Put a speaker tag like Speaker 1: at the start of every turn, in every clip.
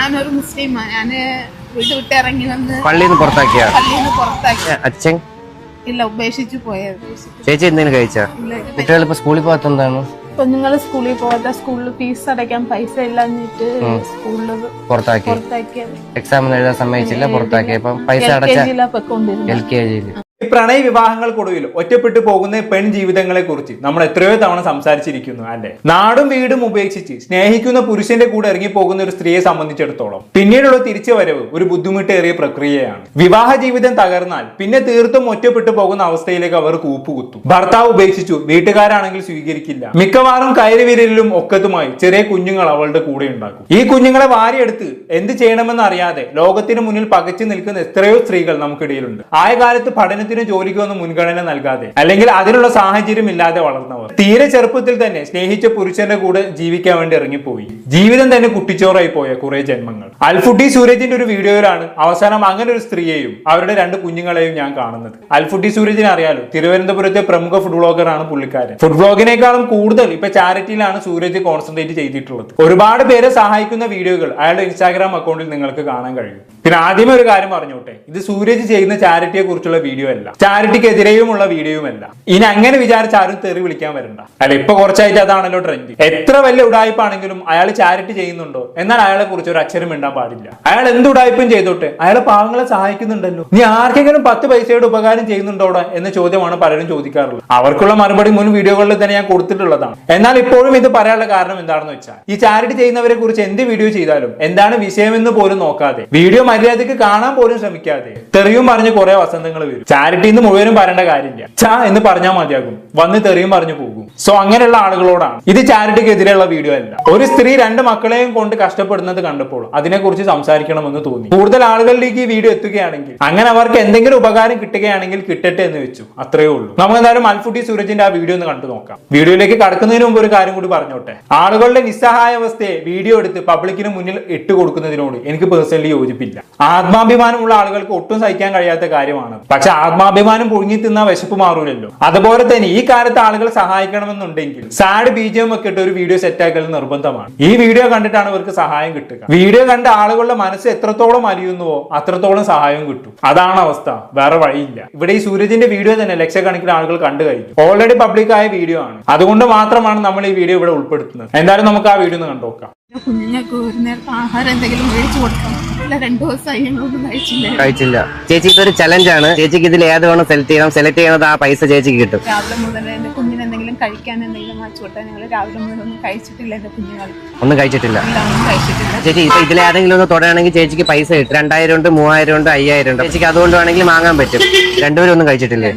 Speaker 1: ഞാനൊരു മുസ്ലിമാണ്. ഞാന് വീട് വിട്ടിറങ്ങി വന്ന്
Speaker 2: പള്ളിന്ന് പുറത്താക്കി
Speaker 1: അച്ഛൻ ഇല്ല ഉപേക്ഷിച്ചു പോയത്.
Speaker 2: ചേച്ചി എന്തെങ്കിലും കഴിച്ചാ? കുട്ടികൾ ഇപ്പൊ സ്കൂളിൽ പോകാത്ത എന്താണ്?
Speaker 1: കുഞ്ഞുങ്ങൾ സ്കൂളിൽ പോകാത്ത, സ്കൂളിൽ ഫീസ് അടയ്ക്കാൻ പൈസ ഇല്ലാഞ്ഞിട്ട് സ്കൂളിൽ പുറത്താക്കി.
Speaker 2: എക്സാം എഴുതാൻ സമ്മതിച്ചില്ല, പുറത്താക്കിയപ്പം പൈസ അടച്ച LKG.
Speaker 3: ഈ പ്രണയ വിവാഹങ്ങൾക്കൊടുവിൽ ഒറ്റപ്പെട്ടു പോകുന്ന പെൺ ജീവിതങ്ങളെ കുറിച്ച് നമ്മൾ എത്രയോ തവണ സംസാരിച്ചിരിക്കുന്നു അല്ലെ. നാടും വീടും ഉപേക്ഷിച്ച് സ്നേഹിക്കുന്ന പുരുഷന്റെ കൂടെ ഇറങ്ങി പോകുന്ന ഒരു സ്ത്രീയെ സംബന്ധിച്ചിടത്തോളം പിന്നീടുള്ള തിരിച്ചുവരവ് ഒരു ബുദ്ധിമുട്ടേറിയ പ്രക്രിയയാണ്. വിവാഹ ജീവിതം തകർന്നാൽ പിന്നെ തീർത്തും ഒറ്റപ്പെട്ടു പോകുന്ന അവസ്ഥയിലേക്ക് അവർ കൂപ്പുകുത്തും. ഭർത്താവ് ഉപേക്ഷിച്ചു, വീട്ടുകാരാണെങ്കിൽ സ്വീകരിക്കില്ല. മിക്കവാറും കയറിവിരലിലും ഒക്കത്തുമായി ചെറിയ കുഞ്ഞുങ്ങൾ അവളുടെ കൂടെ ഉണ്ടാക്കും. ഈ കുഞ്ഞുങ്ങളെ വാരിയെടുത്ത് എന്ത് ചെയ്യണമെന്ന് അറിയാതെ ലോകത്തിന് മുന്നിൽ പകച്ചു നിൽക്കുന്ന എത്രയോ സ്ത്രീകൾ നമുക്കിടയിലുണ്ട്. ആയ കാലത്ത് പഠനത്തിന് ജോലിക്ക് ഒന്നും മുൻഗണന നൽകാതെ അല്ലെങ്കിൽ അതിനുള്ള സാഹചര്യം ഇല്ലാതെ വളർന്നവർ തീരെ ചെറുപ്പത്തിൽ തന്നെ സ്നേഹിച്ച പുരുഷന്റെ കൂടെ ജീവിക്കാൻ വേണ്ടി ഇറങ്ങിപ്പോയി. ജീവിതം തന്നെ കുട്ടിച്ചോറായി പോയ കുറെ ജന്മങ്ങൾ. അൽഫുട്ടി സൂരജിന്റെ ഒരു വീഡിയോയിലാണ് അവസാനം അങ്ങനെ ഒരു സ്ത്രീയെയും അവരുടെ 2 കുഞ്ഞുങ്ങളെയും ഞാൻ കാണുന്നത്. അൽഫുട്ടി സൂരജിനെ അറിയാലോ, തിരുവനന്തപുരത്തെ പ്രമുഖ ഫുഡ് വ്ളോഗറാണ് പുള്ളിക്കാരൻ. ഫുഡ് വ്ളോഗിനേക്കാളും കൂടുതൽ ഇപ്പൊ ചാരിറ്റിയിലാണ് സൂരജ് കോൺസെൻട്രേറ്റ് ചെയ്തിട്ടുള്ളത്. ഒരുപാട് പേരെ സഹായിക്കുന്ന വീഡിയോകൾ അയാളുടെ ഇൻസ്റ്റാഗ്രാം അക്കൗണ്ടിൽ നിങ്ങൾക്ക് കാണാൻ കഴിയും. പിന്നെ ആദ്യമേ ഒരു കാര്യം പറഞ്ഞോട്ടെ, ഇത് സൂരജ് ചെയ്യുന്ന ചാരിറ്റിയെ കുറിച്ചുള്ള വീഡിയോ അല്ല, ചാരിറ്റിക്കെതിരെയുമുള്ള വീഡിയോയുമല്ല. ഇനി അങ്ങനെ വിചാരിച്ച് ആരും തെറി വിളിക്കാൻ വരണ്ട. അല്ല, ഇപ്പൊ കുറച്ചായിട്ട് അതാണല്ലോ ട്രെൻഡ്. എത്ര വലിയ ഉടായ്പാണെങ്കിലും അയാൾ ചാരിറ്റി ചെയ്യുന്നുണ്ടോ എന്നാൽ അയാളെ കുറിച്ച് ഒരു അക്ഷരം മിണ്ടാൻ പാടില്ല. അയാൾ എന്ത് ഉടായ്പും ചെയ്തോട്ടെ, അയാൾ പാവങ്ങളെ സഹായിക്കുന്നുണ്ടല്ലോ. നീ ആർക്കെങ്കിലും 10 പൈസയുടെ ഉപകാരം ചെയ്യുന്നുണ്ടോടെ എന്ന ചോദ്യമാണ് പലരും ചോദിക്കാറുള്ളത്. അവർക്കുള്ള മറുപടി മുൻ വീഡിയോകളിൽ തന്നെ ഞാൻ കൊടുത്തിട്ടുള്ളതാണ്. എന്നാൽ ഇപ്പോഴും ഇത് പറയാനുള്ള കാരണം എന്താണെന്ന് വെച്ചാൽ, ഈ ചാരിറ്റി ചെയ്യുന്നവരെ കുറിച്ച് എന്ത് വീഡിയോ ചെയ്താലും എന്താണ് വിഷയമെന്ന് പോലും നോക്കാതെ, വീഡിയോ മര്യാദയ്ക്ക് കാണാൻ പോലും ശ്രമിക്കാതെ തെറിയും പറഞ്ഞ് കുറെ വസന്തങ്ങൾ വരും. ചാരിറ്റി മുഴുവനും പറയേണ്ട കാര്യമില്ല, എന്ന് പറഞ്ഞാൽ മതിയാകും, വന്ന് തെറിയും പറഞ്ഞു പോകും. സോ അങ്ങനെയുള്ള ആളുകളോടാണ് ഇത് ചാരിറ്റിക്ക് എതിരെയുള്ള വീഡിയോ അല്ല. ഒരു സ്ത്രീ 2 മക്കളെയും കൊണ്ട് കഷ്ടപ്പെടുന്നത് കണ്ടപ്പോൾ അതിനെക്കുറിച്ച് സംസാരിക്കണമെന്ന് തോന്നി. കൂടുതൽ ആളുകളിലേക്ക് ഈ വീഡിയോ എത്തുകയാണെങ്കിൽ, അങ്ങനെ അവർക്ക് എന്തെങ്കിലും ഉപകാരം കിട്ടുകയാണെങ്കിൽ കിട്ടട്ടെ എന്ന് വെച്ചു, അത്രയേ ഉള്ളൂ. നമുക്ക് എന്തായാലും അൽഫുട്ടി സൂരജിന്റെ ആ വീഡിയോ ഒന്ന് കണ്ടു നോക്കാം. വീഡിയോയിലേക്ക് കടക്കുന്നതിന് മുമ്പ് ഒരു കാര്യം കൂടി പറഞ്ഞോട്ടെ. ആളുകളുടെ നിസ്സഹായാവസ്ഥയെ വീഡിയോ എടുത്ത് പബ്ലിക്കിന് മുന്നിൽ ഇട്ട് കൊടുക്കുന്നതിനോട് എനിക്ക് പേഴ്സണലി യോജിപ്പില്ല. ആത്മാഭിമാനമുള്ള ആളുകൾക്ക് ഒട്ടും സഹിക്കാൻ കഴിയാത്ത കാര്യമാണ്. പക്ഷെ ആത്മാഭിമാനം പുഴുങ്ങി തിന്നാ വിശപ്പ് മാറൂലല്ലോ. അതുപോലെ തന്നെ ഈ കാലത്ത് ആളുകൾ സഹായിക്കണമെന്നുണ്ടെങ്കിൽ സാഡ് BGM ഒക്കെ ഇട്ട് ഒരു വീഡിയോ സെറ്റ് ആക്കൽ നിർബന്ധമാണ്. ഈ വീഡിയോ കണ്ടിട്ടാണ് ഇവർക്ക് സഹായം കിട്ടുക. വീഡിയോ കണ്ട ആളുകളുടെ മനസ്സ് എത്രത്തോളം അറിയുന്നുവോ അത്രത്തോളം സഹായവും കിട്ടും. അതാണ് അവസ്ഥ, വേറെ വഴിയില്ല. ഇവിടെ ഈ സൂരജിന്റെ വീഡിയോ തന്നെ ലക്ഷക്കണക്കിന് ആളുകൾ കണ്ടു കഴിഞ്ഞു. ഓൾറെഡി പബ്ലിക് ആയ വീഡിയോ ആണ്. അതുകൊണ്ട് മാത്രമാണ് നമ്മൾ ഈ വീഡിയോ ഇവിടെ ഉൾപ്പെടുത്തുന്നത്. എന്തായാലും നമുക്ക് ആ വീഡിയോ ഒന്ന് കണ്ടുനോക്കാം.
Speaker 1: കുഞ്ഞുങ്ങൾക്ക് ഒരു നേരത്തെ ആഹാരം എന്തെങ്കിലും മേടിച്ചു കൊടുക്കണം. 2 ദിവസമായി ഞങ്ങളൊന്നും
Speaker 2: കഴിച്ചില്ല. ചേച്ചിക്ക് ഒരു ചലഞ്ചാണ്. ചേച്ചിക്ക് ഇതിൽ ഏത് വേണം സെലക്ട് ചെയ്യണം. സെലക്ട് ചെയ്യുന്നത് ആ പൈസ ചേച്ചിക്ക് കിട്ടും.
Speaker 1: രാവിലെ മുതൽ എന്റെ കുഞ്ഞിന് എന്തെങ്കിലും കഴിക്കാൻ എന്തെങ്കിലും വാങ്ങിച്ചു കൊടുത്താൽ ഞങ്ങൾ രാവിലെ മുതൽ ഒന്നും കഴിച്ചിട്ടില്ല. എന്റെ കുഞ്ഞുങ്ങൾ
Speaker 2: ഒന്നും കഴിച്ചിട്ടില്ല. ചേച്ചി ഇപ്പൊ ഇതിലേതെങ്കിലും ഒന്ന് തുടങ്ങണമെങ്കിൽ ചേച്ചിക്ക് പൈസ കിട്ടും. 2000 ഉണ്ട്, 3000 ഉണ്ട്, 5000 ഉണ്ട്. ചേച്ചിക്ക് അതുകൊണ്ട് വേണമെങ്കിൽ വാങ്ങാൻ പറ്റും. 2 പേരും ഒന്നും കഴിച്ചിട്ടില്ലേ?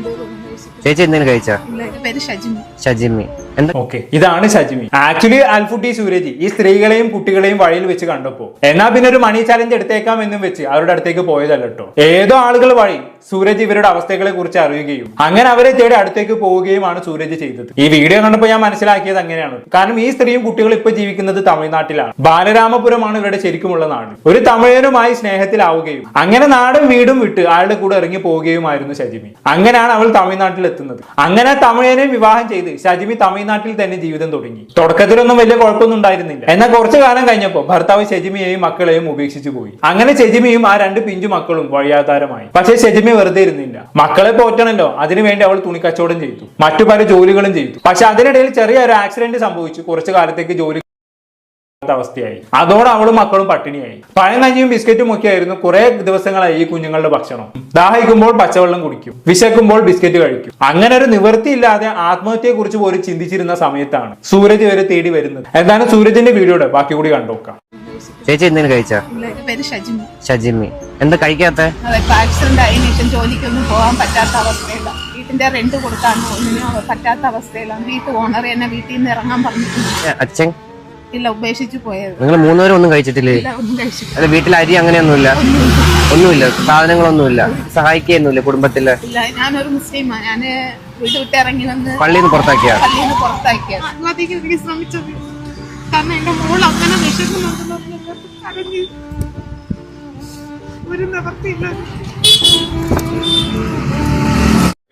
Speaker 2: ചേച്ചി എന്തെങ്കിലും കഴിച്ചാ? ഷജിമി.
Speaker 3: ഓക്കെ, ഇതാണ് ഷജിമി. ആക്ച്വലി അൽഫുട്ടി സൂരജ് ഈ സ്ത്രീകളെയും കുട്ടികളെയും വഴിയിൽ വെച്ച് കണ്ടപ്പോ എന്നാ പിന്നെ ഒരു മണി ചാലഞ്ച് എടുത്തേക്കാം എന്നും വെച്ച് അവരുടെ അടുത്തേക്ക് പോയതല്ല കേട്ടോ. ഏതോ ആളുകൾ വഴി സൂരജ് ഇവരുടെ അവസ്ഥകളെ കുറിച്ച് അറിയുകയും അങ്ങനെ അവരെ തേടി അടുത്തേക്ക് പോവുകയുമാണ് സൂരജ് ചെയ്തത്. ഈ വീഡിയോ കണ്ടപ്പോൾ ഞാൻ മനസ്സിലാക്കിയത് അങ്ങനെയാണ്. കാരണം ഈ സ്ത്രീയും കുട്ടികളും ഇപ്പൊ ജീവിക്കുന്നത് തമിഴ്നാട്ടിലാണ്. ബാലരാമപുരമാണ് ഇവരുടെ ശരിക്കുമുള്ള നാട്. ഒരു തമിഴനുമായി സ്നേഹത്തിലാവുകയും അങ്ങനെ നാടും വീടും വിട്ട് ആളുടെ കൂടെ ഇറങ്ങി പോവുകയുമായിരുന്നു ഷജിമി. അങ്ങനെയാണ് അവൾ തമിഴ്നാട്ടിൽ എത്തുന്നത്. അങ്ങനെ തമിഴനെ വിവാഹം ചെയ്ത് ഷജിമി തമിഴ്നാട്ടിൽ തന്നെ ജീവിതം തുടങ്ങി. തുടക്കത്തിലൊന്നും വലിയ കുഴപ്പമൊന്നും ഉണ്ടായിരുന്നില്ല. എന്നാൽ കുറച്ചു കാലം കഴിഞ്ഞപ്പോൾ ഭർത്താവ് ഷജിമിയെയും മക്കളെയും ഉപേക്ഷിച്ചു പോയി. അങ്ങനെ ഷജിമിയും ആ 2 പിഞ്ചു മക്കളും വഴിയാധാരമായി. പക്ഷേ ഷജിമി വെറുതെ ഇരുന്നില്ല. മക്കളെ പോറ്റണല്ലോ, അതിനുവേണ്ടി അവൾ തുണിക്കച്ചവടം ചെയ്തു, മറ്റു പല ജോലികളും ചെയ്തു. പക്ഷെ അതിനിടയിൽ ചെറിയൊരു ആക്സിഡന്റ് സംഭവിച്ചു. കുറച്ചു കാലത്തേക്ക് ജോലി അവസ്ഥയായി. അതോടെ അവളും മക്കളും പട്ടിണിയായി. പഴം കഞ്ഞിയും ബിസ്ക്കറ്റും ഒക്കെ ആയിരുന്നു കുറെ ദിവസങ്ങളായി ഈ കുഞ്ഞുങ്ങളുടെ ഭക്ഷണം. ദാഹിക്കുമ്പോൾ പച്ചവെള്ളം കുടിക്കും, വിശക്കുമ്പോൾ ബിസ്ക്കറ്റ് കഴിക്കും. അങ്ങനെ ഒരു നിവൃത്തിയില്ലാതെ ആത്മഹത്യയെ കുറിച്ച് പോലും ചിന്തിച്ചിരുന്ന സമയത്താണ് സൂരജ് വരെ തേടി വരുന്നത്. എന്താണ് സൂരജിന്റെ വീഡിയോയുടെ ബാക്കി കൂടി കണ്ടുനോക്കാം.
Speaker 2: ചേച്ചി എന്തെങ്കിലും കഴിച്ചാ? ഷജിമി. എന്താ കഴിക്കാത്ത?
Speaker 1: ആക്സിഡന്റ് ആയതിനു ജോലിക്കൊന്നും പോകാൻ പറ്റാത്ത അവസ്ഥയിലാണ്. വീട്ടിന്റെ റെന്റ് കൊടുക്കാൻ പറ്റാത്ത അവസ്ഥയിലാണ്. വീട്ടു ഓണർ എന്നെ വീട്ടിൽ നിന്ന് ഇറങ്ങാൻ പറഞ്ഞിട്ടുണ്ട്.
Speaker 2: അച്ഛൻ
Speaker 1: ഇല്ല, ഉപേക്ഷിച്ചു പോയത്.
Speaker 2: നിങ്ങൾ 3 പേരും ഒന്നും കഴിച്ചിട്ടില്ലേ? അല്ല, വീട്ടിൽ അരി അങ്ങനെയൊന്നുമില്ല, ഒന്നുമില്ല, സാധനങ്ങളൊന്നുമില്ല, സഹായിക്കൊന്നുമില്ല കുടുംബത്തില്?
Speaker 1: ഇല്ല, ഞാനൊരു മുസ്ലിമാണ്. ഞാന് വീട് വിട്ടിറങ്ങി വന്ന്
Speaker 2: പള്ളിന്ന് പുറത്താക്കിയ
Speaker 1: ശ്രമിച്ചത്. കാരണം എന്റെ മോൾ അങ്ങനെ വിശക്കുന്നുണ്ടെന്ന് ഒരു നിവർത്തിയില്ല.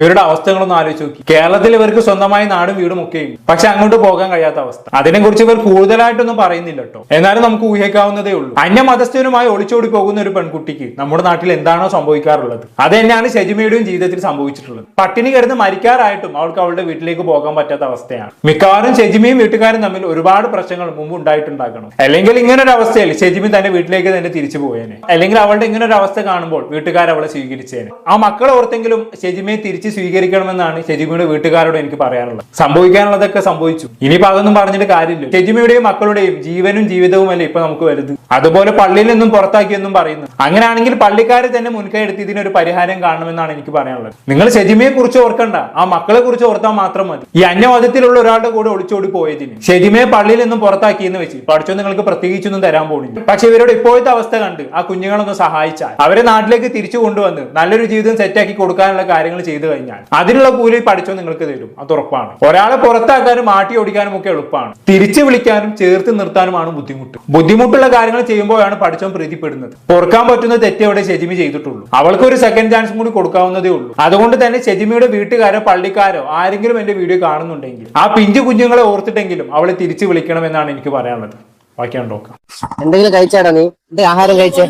Speaker 3: ഇവരുടെ അവസ്ഥകളൊന്നും ആലോചിച്ച് നോക്കി. കേരളത്തിൽ ഇവർക്ക് സ്വന്തമായി നാടും വീടും ഒക്കെ ഉണ്ട്, പക്ഷെ അങ്ങോട്ട് പോകാൻ കഴിയാത്ത അവസ്ഥ. അതിനെക്കുറിച്ച് ഇവർ കൂടുതലായിട്ടൊന്നും പറയുന്നില്ല കേട്ടോ. എന്നാലും നമുക്ക് ഊഹിക്കാവുന്നതേ ഉള്ളൂ. അന്യമതസ്ഥനുമായി ഒളിച്ചോടി പോകുന്ന ഒരു പെൺകുട്ടിക്ക് നമ്മുടെ നാട്ടിൽ എന്താണോ സംഭവിക്കാറുള്ളത് അത് തന്നെയാണ് ഷെജിമയുടെയും ജീവിതത്തിൽ സംഭവിച്ചിട്ടുള്ളത്. പട്ടിണി കിടന്ന് മരിക്കാറായിട്ടും അവൾക്ക് അവളുടെ വീട്ടിലേക്ക് പോകാൻ പറ്റാത്ത അവസ്ഥയാണ്. മിക്കവാറും ഷെജിമയും വീട്ടുകാരും തമ്മിൽ ഒരുപാട് പ്രശ്നങ്ങൾ മുമ്പ് ഉണ്ടായിട്ടുണ്ടാക്കണം. അല്ലെങ്കിൽ ഇങ്ങനെ ഒരു അവസ്ഥയിൽ ഷെജിമി തന്റെ വീട്ടിലേക്ക് തന്നെ തിരിച്ചു പോയേനെ. അല്ലെങ്കിൽ അവളുടെ ഇങ്ങനെ ഒരു അവസ്ഥ കാണുമ്പോൾ വീട്ടുകാർ അവളെ സ്വീകരിച്ചേനെ. ആ മക്കളെ ഓർത്തെങ്കിലും ഷെജിമയെ തിരിച്ച് സ്വീകരിക്കണമെന്നാണ് ഷെജിമയുടെ വീട്ടുകാരോട് എനിക്ക് പറയാനുള്ളത്. സംഭവിക്കാനുള്ളതൊക്കെ സംഭവിച്ചു. ഇനിയിപ്പോ അതൊന്നും പറഞ്ഞിട്ട് കാര്യമില്ല. ഷെജിമയുടെയും മക്കളുടെയും ജീവനും ജീവിതവും അല്ലേ ഇപ്പൊ നമുക്ക് വലുത്. അതുപോലെ പള്ളിയിൽ നിന്നും പുറത്താക്കിയെന്നും പറയുന്നു. അങ്ങനെയാണെങ്കിൽ പള്ളിക്കാരെ തന്നെ മുൻകൈ എടുത്ത് ഇതിനൊരു പരിഹാരം കാണണമെന്നാണ് എനിക്ക് പറയാനുള്ളത്. നിങ്ങൾ ഷെജിമയെ കുറിച്ച് ഓർക്കണ്ട, ആ മക്കളെ കുറിച്ച് ഓർത്താൽ മാത്രം മതി. ഈ അന്യമതത്തിലുള്ള ഒരാളുടെ കൂടെ ഒളിച്ചോടി പോയതിന് ഷെജിമയെ പള്ളിയിൽ നിന്നും പുറത്താക്കിയെന്ന് വെച്ച് പഠിച്ചോ നിങ്ങൾക്ക് പ്രത്യേകിച്ചൊന്നും തരാൻ പോകുന്നില്ല. പക്ഷെ ഇവരുടെ ഇപ്പോഴത്തെ അവസ്ഥ കണ്ട് ആ കുഞ്ഞുങ്ങളൊന്ന് സഹായിച്ചാൽ അവരെ നാട്ടിലേക്ക് തിരിച്ചു കൊണ്ടുവന്ന് നല്ലൊരു ജീവിതം സെറ്റാക്കി കൊടുക്കാനുള്ള കാര്യങ്ങൾ ചെയ്തു കഴിഞ്ഞാൽ അതിനുള്ള കൂലി പഠിച്ചോ നിങ്ങൾക്ക് തരും. അത് ഉറപ്പാണ്. ഒരാളെ പുറത്താക്കാനും മാറ്റി ഓടിക്കാനും ഒക്കെ എളുപ്പമാണ്, തിരിച്ചു വിളിക്കാനും ചേർത്ത് നിർത്താനുമാണ് ബുദ്ധിമുട്ട്. ബുദ്ധിമുട്ടുള്ള കാര്യങ്ങൾ ചെയ്യുമ്പോഴാണ് പഠിച്ചോ പ്രീതിപ്പെടുന്നത്. പൊറുക്കാൻ പറ്റുന്ന തെറ്റ് അവിടെ ഷെജിമി ചെയ്തിട്ടുള്ളൂ. അവൾക്ക് ഒരു സെക്കൻഡ് ചാൻസ് കൂടി കൊടുക്കാവുന്നതേ ഉള്ളൂ. അതുകൊണ്ട് തന്നെ ഷെജിമിയുടെ വീട്ടുകാരോ പള്ളിക്കാരോ ആരെങ്കിലും എന്റെ വീഡിയോ കാണുന്നുണ്ടെങ്കിൽ ആ പിഞ്ചു കുഞ്ഞുങ്ങളെ ഓർത്തിട്ടെങ്കിലും അവളെ തിരിച്ചു വിളിക്കണമെന്നാണ് എനിക്ക് പറയാനുള്ളത്. ബാക്കിയാണ് നോക്കാം.
Speaker 2: എന്തെങ്കിലും കഴിച്ചാടാ നീ? ആഹാരം കഴിച്ചേ?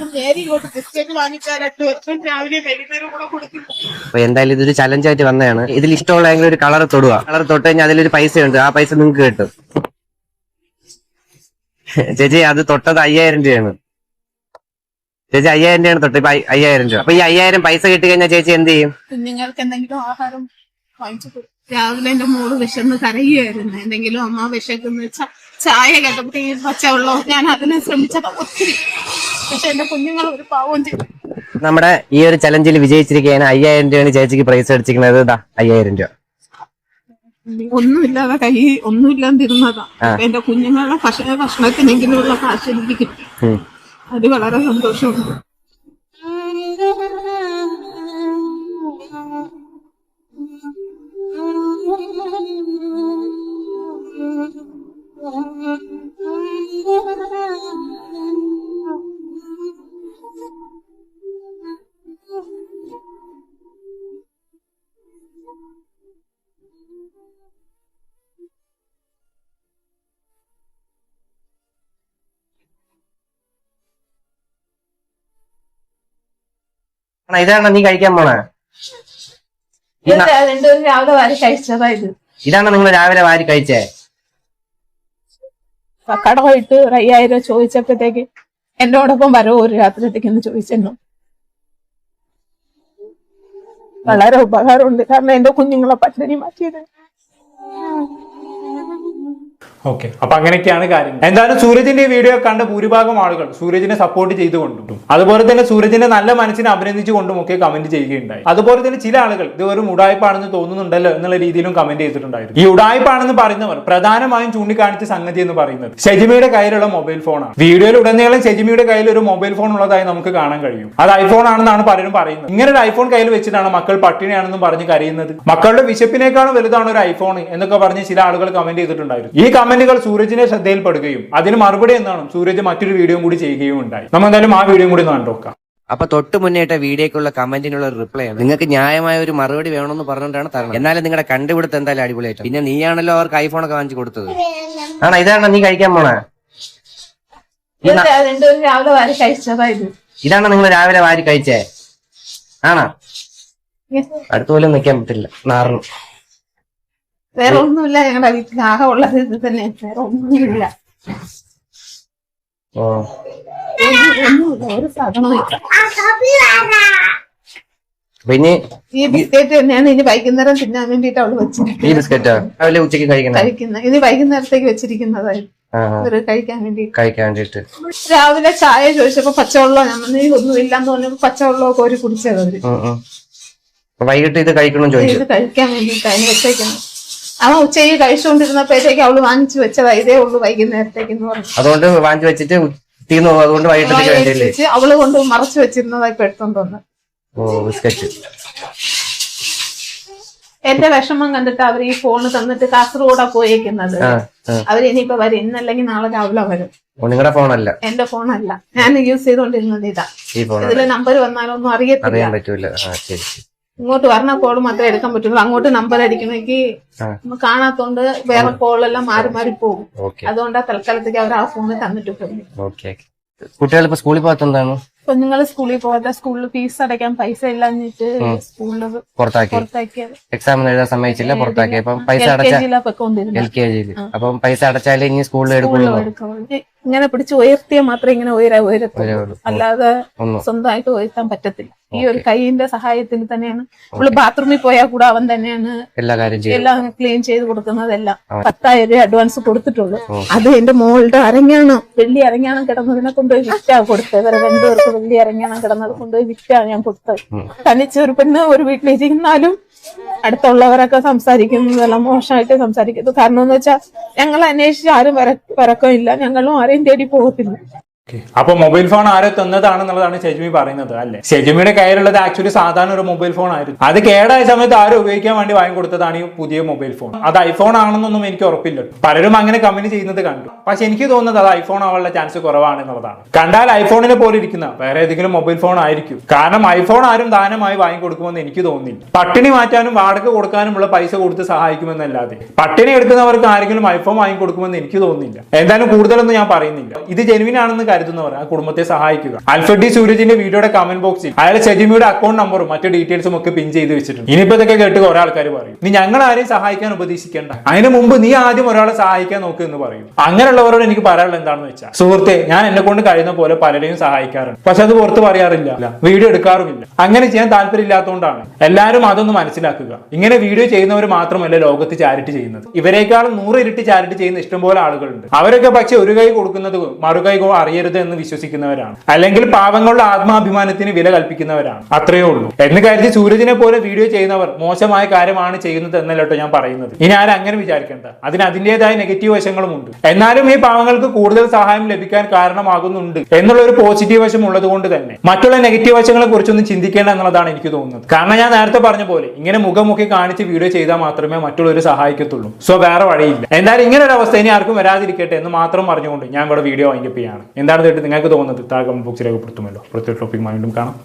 Speaker 2: അപ്പൊ എന്തായാലും ഇതൊരു ചലഞ്ചായിട്ട് വന്നതാണ്. ഇതിൽ ഇഷ്ടമുള്ള ഒരു കളർ തൊടുക. കളർ തൊട്ട് കഴിഞ്ഞാൽ അതിലൊരു പൈസ ഉണ്ട്, ആ പൈസ നിങ്ങൾക്ക് കിട്ടും. ചേച്ചി അത് തൊട്ടത് 5000 രൂപയാണ്. ചേച്ചി 5000 രൂപയാണ് തൊട്ട്. ഇപ്പൊ 5000 രൂപ. അപ്പൊ ഈ 5000 പൈസ കിട്ടി കഴിഞ്ഞാൽ ചേച്ചി എന്ത് ചെയ്യും?
Speaker 1: കുഞ്ഞുങ്ങൾക്ക് എന്തെങ്കിലും ആഹാരം വാങ്ങിച്ചു കൊടുക്കും. രാവിലെ എന്റെ മോള് വിശന്ന് കരയുമായിരുന്നു. എന്തെങ്കിലും അമ്മ വിശക്കെന്ന് വെച്ചാൽ ചായ കേട്ടപ്പോഴത്തേക്ക് പച്ചവെള്ളോ ഞാൻ അതിനെ ശ്രമിച്ചത് ഒത്തിരി. പക്ഷെ എന്റെ കുഞ്ഞുങ്ങൾ ഒരു പാവം ചെയ്തു.
Speaker 2: നമ്മുടെ ഈ ഒരു ചലഞ്ചിൽ വിജയിച്ചിരിക്കുകയാണ്. 5000 രൂപയാണ് ചേച്ചിക്ക് പ്രൈസ് അടിച്ചിരിക്കുന്നത്. 5000 രൂപ
Speaker 1: ഒന്നുമില്ലാതെ കൈ ഒന്നുമില്ലാതിരുന്നതാ. എന്റെ കുഞ്ഞുങ്ങളുടെ ഭക്ഷണത്തിനെങ്കിലുള്ള കാശ് എനിക്ക് കിട്ടി. അത് വളരെ സന്തോഷമുണ്ട്.
Speaker 2: ഇതാണ് നീ കഴിക്കാൻ പോണേ?
Speaker 1: രാവിലെ വാരി കഴിച്ചതാ ഇത്.
Speaker 2: ഇതാണ് നിങ്ങൾ രാവിലെ വാരി കഴിച്ചേ?
Speaker 1: കട പോയിട്ട് ഒരു 5000 ചോദിച്ചപ്പോഴത്തേക്ക് എന്നോടൊപ്പം വരോ ഒരു രാത്രിത്തേക്കെന്ന് ചോദിച്ചെന്നു. വളരെ ഉപകാരമുണ്ട്. കാരണം എന്റെ കുഞ്ഞുങ്ങളെ പട്ടിണി മാറ്റിയത്.
Speaker 3: ഓക്കെ, അപ്പൊ അങ്ങനെയൊക്കെയാണ് കാര്യങ്ങൾ. എന്തായാലും സൂരജിന്റെ വീഡിയോ കണ്ട ഭൂരിഭാഗം ആളുകൾ സൂരജിനെ സപ്പോർട്ട് ചെയ്തുകൊണ്ടും അതുപോലെ തന്നെ സൂരജിന്റെ നല്ല മനസ്സിനെ അഭിനന്ദിച്ചുകൊണ്ടും ഒക്കെ കമന്റ് ചെയ്യുകയുണ്ടായി. അതുപോലെ തന്നെ ചില ആളുകൾ ഇത് ഒരു ഉടായ്പാണെന്ന് തോന്നുന്നുണ്ടല്ലോ എന്നുള്ള രീതിയിലും കമന്റ് ചെയ്തിട്ടുണ്ടായിരുന്നു. ഈ ഉടായ്പാണെന്ന് പറയുന്നവർ പ്രധാനമായും ചൂണ്ടിക്കാണിച്ച സംഗതി എന്ന് പറയുന്നത് ഷെജിമയുടെ കയ്യിലുള്ള മൊബൈൽ ഫോണാണ്. വീഡിയോയിൽ ഉടനീളം ഷെജിമയുടെ കയ്യിൽ ഒരു മൊബൈൽ ഫോൺ ഉള്ളതായി നമുക്ക് കാണാൻ കഴിയും. അത് ഐഫോൺ ആണെന്നാണ് പലരും പറയുന്നത്. ഇങ്ങനെ ഒരു ഐഫോൺ കയ്യിൽ വെച്ചിട്ടാണ് മക്കൾ പട്ടിണിയാണെന്നും പറഞ്ഞ് കരയുന്നത്. മക്കളുടെ വിശപ്പിനേക്കാളും വലുതാണ് ഒരു ഐഫോൺ എന്നൊക്കെ പറഞ്ഞ് ചില ആളുകൾ കമന്റ് ചെയ്തിട്ടുണ്ടായിരുന്നു. ഈ കമന്റുകൾ സൂരജിനെ ശ്രദ്ധയിൽപ്പെടുകയും അതിന് മറുപടി എന്നാണ് സൂരജ് മറ്റൊരു വീഡിയോ കൂടി ചെയ്യുകയും ഉണ്ടായി. നമ്മൾ എന്തായാലും ആ വീഡിയോ കൂടി കണ്ടോക്കാം.
Speaker 2: അപ്പൊ തൊട്ട് മുന്നേറ്റ വീഡിയോക്കുള്ള കമന്റിനുള്ള റിപ്ലൈ ആണ്. നിങ്ങൾക്ക് ന്യായമായ ഒരു മറുപടി വേണമെന്ന് പറഞ്ഞുകൊണ്ടാണ് തരണം. എന്നാലും നിങ്ങളുടെ കണ്ടുപിടുത്തം എന്തായാലും അടിപൊളിയായിട്ട്. പിന്നെ നീയാണല്ലോ അവർക്ക് ഐഫോണൊക്കെ വാങ്ങിച്ചു കൊടുത്തത്. ആണോ? ഇതാണ് നീ കഴിക്കാൻ പോണേ?
Speaker 1: രാവിലെ വാരി കഴിച്ചതാ ഇത്.
Speaker 2: ഇതാണ് നിങ്ങൾ രാവിലെ വാരി കഴിച്ചേ? ആണോ? അടുത്ത പോലും നിൽക്കാൻ പറ്റില്ല, നാറുന്നു.
Speaker 1: വേറെ ഒന്നുമില്ല. ഞങ്ങളുടെ വീട്ടിൽ ആകെ ഉള്ളത് ഇത് തന്നെ. വേറെ ഒന്നുമില്ല. ഒരു സാധനവും
Speaker 2: പിന്നെ
Speaker 1: ഈ ബിസ്ക്കറ്റ് തന്നെയാണ് ഇനി വൈകുന്നേരം തിന്നാൻ വേണ്ടിട്ട് അവള് വെച്ചിരിക്കുന്നത്.
Speaker 2: ഈ ബിസ്ക്കറ്റാ രാവിലെ ഉച്ചയ്ക്ക്
Speaker 1: കഴിക്കുന്ന ഇനി വൈകുന്നേരത്തേക്ക് വെച്ചിരിക്കുന്നതായിരുന്നു കഴിക്കാൻ
Speaker 2: വേണ്ടിട്ട്.
Speaker 1: രാവിലെ ചായ ചോദിച്ചപ്പോ പച്ചവെള്ളം ഞാൻ ഒന്നും ഇല്ലാന്ന് പറഞ്ഞപ്പോ പച്ചവെള്ളമൊക്കെ ഒരു കുടിച്ചത് അവര്.
Speaker 2: വൈകിട്ട് ഇത് കഴിക്കണം ചോദിച്ചു.
Speaker 1: ഇത് കഴിക്കാൻ വേണ്ടിട്ട് അതിന് വെച്ചേക്കണം. അവൻ ഉച്ചയ്ക്ക് കഴിച്ചുകൊണ്ടിരുന്നപ്പോഴത്തേക്ക് അവള് വാങ്ങിച്ചു വെച്ചതാ ഇതേ ഉള്ളു വൈകുന്നേരത്തേക്ക് എന്ന് പറഞ്ഞു.
Speaker 2: അതുകൊണ്ട് വാങ്ങിച്ചു വെച്ചിട്ട് തീർന്നു. അതുകൊണ്ട് വൈകിട്ടത്തേക്ക്
Speaker 1: അവള് കൊണ്ട് മറച്ചു വെച്ചിരുന്നതായി ഇപ്പൊ എടുത്തോണ്ട് വന്ന്.
Speaker 2: ബിസ്ക്കറ്റ്.
Speaker 1: എന്റെ വിഷമം കണ്ടിട്ട് അവർ ഈ ഫോണ് തന്നിട്ട് കാസർഗോഡാ പോയേക്കുന്നത്. അവര് ഇനിയിപ്പോ വരും. ഇന്നല്ലെങ്കിൽ നാളെ രാവിലെ വരും.
Speaker 2: നിങ്ങളുടെ ഫോണല്ല? എന്റെ
Speaker 1: ഫോണല്ല. ഞാൻ യൂസ് ചെയ്തോണ്ടിരുന്നത് ഇതാ. ഇതില് നമ്പർ വന്നാലൊന്നും അറിയാൻ പറ്റൂല. ഇങ്ങോട്ട് വരണ കോള് മാത്രമേ എടുക്കാൻ പറ്റുള്ളൂ. അങ്ങോട്ട് നമ്പർ അടിക്കണമെങ്കിൽ കാണാത്തോണ്ട് വേറെ കോളെല്ലാം മാറി മാറി പോകും. അതുകൊണ്ടാ തൽക്കാലത്തേക്ക് അവർ ആ ഫോണ് തന്നിട്ട് പോകും.
Speaker 2: കുട്ടികൾ ഇപ്പൊ സ്കൂളിൽ പോകാത്തെന്താണ്?
Speaker 1: കുഞ്ഞുങ്ങള് സ്കൂളിൽ പോകാതെ സ്കൂളിൽ ഫീസ് അടയ്ക്കാൻ പൈസ ഇല്ലാഞ്ഞിട്ട് സ്കൂളിൽ പുറത്താക്കിയത്.
Speaker 2: എക്സാം എഴുതാൻ സമ്മതിച്ചില്ല, പുറത്താക്കിയപ്പം പൈസ അടച്ചാൽ LKG. അപ്പം പൈസ അടച്ചാലേ ഇനി സ്കൂളിൽ എടുക്കുള്ളൂ.
Speaker 1: ഇങ്ങനെ പിടിച്ച് ഉയർത്തിയാൽ മാത്രമേ ഇങ്ങനെ ഉയരത്തുള്ളൂ, അല്ലാതെ സ്വന്തമായിട്ട് ഉയർത്താൻ പറ്റത്തില്ല. ഈ ഒരു കൈയിന്റെ സഹായത്തിൽ തന്നെയാണ്. നമ്മള് ബാത്റൂമിൽ പോയാൽ കൂടെ അവൻ തന്നെയാണ് എല്ലാം ക്ലീൻ ചെയ്ത് കൊടുക്കുന്നതെല്ലാം. 10,000 രൂപ അഡ്വാൻസ് കൊടുത്തിട്ടുള്ളൂ. അത് എന്റെ മോളുടെ അരങ്ങാണം, വെള്ളി അരങ്ങാണം കിടന്നതിനെ കൊണ്ടുപോയി വിറ്റാ കൊടുത്തത്. ഇവരെ 2 പേർക്ക് വെള്ളി അരങ്ങാണം കിടന്നത് കൊണ്ടുപോയി വിറ്റാ ഞാൻ കൊടുത്തത്. തനിച്ചൊരു പെണ്ണ് ഒരു വീട്ടിലിരിക്കുന്നാലും അടുത്തുള്ളവരൊക്കെ സംസാരിക്കുന്നതെല്ലാം മോശമായിട്ട് സംസാരിക്കുന്നത്. കാരണം എന്ന് വെച്ചാൽ ഞങ്ങൾ അന്വേഷിച്ച് ആരും വരക്കമില്ല, ഞങ്ങളും ആരെയും തേടി പോകത്തില്ല.
Speaker 3: അപ്പൊ മൊബൈൽ ഫോൺ ആരോ തന്നതാണെന്നുള്ളതാണ് ഷെജിമി പറയുന്നത് അല്ലെ? ഷെജിമിയുടെ കയ്യിലുള്ളത് ആക്ച്വലി സാധാരണ ഒരു മൊബൈൽ ഫോൺ ആയിരുന്നു. അത് കേടായ സമയത്ത് ആരും ഉപയോഗിക്കാൻ വേണ്ടി വാങ്ങിക്കൊടുത്തതാണ് ഈ പുതിയ മൊബൈൽ ഫോൺ. അത് ഐഫോൺ ആണെന്നൊന്നും എനിക്ക് ഉറപ്പില്ല. പലരും അങ്ങനെ കമന്റ് ചെയ്യുന്നത് കണ്ടു. പക്ഷെ എനിക്ക് തോന്നുന്നത് അത് ഐഫോൺ ആവാനുള്ള ചാൻസ് കുറവാണെന്നുള്ളതാണ്. കണ്ടാൽ ഐഫോണിനെ പോലെ ഇരിക്കുന്ന വേറെ ഏതെങ്കിലും മൊബൈൽ ഫോൺ ആയിരിക്കും. കാരണം ഐഫോൺ ആരും ദാനമായി വാങ്ങിക്കൊടുക്കുമെന്ന് എനിക്ക് തോന്നുന്നില്ല. പട്ടിണി മാറ്റാനും വാടക കൊടുക്കാനുമുള്ള പൈസ കൊടുത്ത് സഹായിക്കുമെന്നല്ലാതെ പട്ടിണി എടുക്കുന്നവർക്ക് ആരെങ്കിലും ഐഫോൺ വാങ്ങിക്കൊടുക്കുമെന്ന് എനിക്ക് തോന്നുന്നില്ല. എന്തായാലും കൂടുതലൊന്നും ഞാൻ പറയുന്നില്ല. ഇത് ജെനുവിൻ ആണെന്ന് കരുതുന്നവർ ആ കുടുംബത്തെ സഹായിക്കുക. ആൽഫ്രഡ് സൂരജിന്റെ വീഡിയോയുടെ കമന്റ് ബോക്സിൽ അയാൾ ഷെജിമിയുടെ അക്കൗണ്ട് നമ്പറും മറ്റു ഡീറ്റെയിൽസും ഒക്കെ പിൻ ചെയ്ത് വെച്ചിട്ടുണ്ട്. ഇനിയിപ്പോ ഇതൊക്കെ കേട്ട് കുറെ ആൾക്കാർ പറയും, നീ ഞങ്ങൾ ആരെയും സഹായിക്കാൻ ഉപദേശിക്കേണ്ട, അതിന് മുമ്പ് നീ ആദ്യം ഒരാളെ സഹായിക്കാൻ നോക്ക് എന്ന് പറയും. അങ്ങനെയുള്ളവരോട് എനിക്ക് പറയാനുള്ളത് എന്താണെന്ന് വെച്ചാൽ, സുഹൃത്തെ, ഞാൻ എന്നെ കൊണ്ട് കഴിയുന്ന പോലെ പലരെയും സഹായിക്കാറുണ്ട്. പക്ഷെ അത് പുറത്ത് പറയാറില്ല, വീഡിയോ എടുക്കാറുമില്ല. അങ്ങനെ ചെയ്യാൻ താല്പര്യമില്ലാത്തതുകൊണ്ടാണ്. എല്ലാവരും അതൊന്ന് മനസ്സിലാക്കുക. ഇങ്ങനെ വീഡിയോ ചെയ്യുന്നവർ മാത്രമല്ല ലോകത്ത് ചാരിറ്റി ചെയ്യുന്നത്. ഇവരെക്കാളും 100 ഇരട്ടി ചാരിറ്റി ചെയ്യുന്ന ഇഷ്ടംപോലെ ആളുകളുണ്ട്. അവരൊക്കെ പക്ഷെ ഒരു കൈ കൊടുക്കുന്നത് മറുകൈ അറിയരുത് എന്ന് വിശ്വസിക്കുന്നവരാണ്. അല്ലെങ്കിൽ പാവങ്ങളുടെ ആത്മാഭിമാനത്തിന് വില കൽപ്പിക്കുന്നവരാണ്. അത്രയേ ഉള്ളൂ. എന്ന് കരുതി സൂരജിനെ പോലെ വീഡിയോ ചെയ്യുന്നവർ മോശമായ കാര്യമാണ് ചെയ്യുന്നത് എന്നല്ലോ ഞാൻ പറയുന്നത്. ഇനി ആരും അങ്ങനെ വിചാരിക്കേണ്ട. അതിന് അതിന്റേതായ നെഗറ്റീവ് വശങ്ങളും ഉണ്ട്. എന്നാലും ഈ പാവങ്ങൾക്ക് കൂടുതൽ സഹായം ലഭിക്കാൻ കാരണമാകുന്നുണ്ട് എന്നുള്ള ഒരു പോസിറ്റീവ് വശം ഉള്ളത് കൊണ്ട് തന്നെ മറ്റുള്ള നെഗറ്റീവ് വശങ്ങളെ കുറിച്ചൊന്നും ചിന്തിക്കേണ്ട എന്നുള്ളതാണ് എനിക്ക് തോന്നുന്നത്. കാരണം ഞാൻ നേരത്തെ പറഞ്ഞ പോലെ ഇങ്ങനെ മുഖമുഖി കാണിച്ച് വീഡിയോ ചെയ്താൽ മാത്രമേ മറ്റുള്ളവർ സഹായിക്കത്തുള്ളൂ. സോ വേറെ വഴിയില്ല. എന്തായാലും ഇങ്ങനെ ഒരു അവസ്ഥ ഇനി ആർക്കും വരാതിരിക്കട്ടെ എന്ന് മാത്രം പറഞ്ഞുകൊണ്ട് ഞാൻ ഇവിടെ വീഡിയോ വൈൻഡപ്പ് ചെയ്യാണ്. എന്താണ് നിങ്ങൾക്ക് തോന്നുന്നത്? താഴെ കമന്റ് ബോക്സിൽ രേഖപ്പെടുത്തുമല്ലോ. പ്രത്യേക ടോപ്പിക്കുമായി വീണ്ടും കാണാം.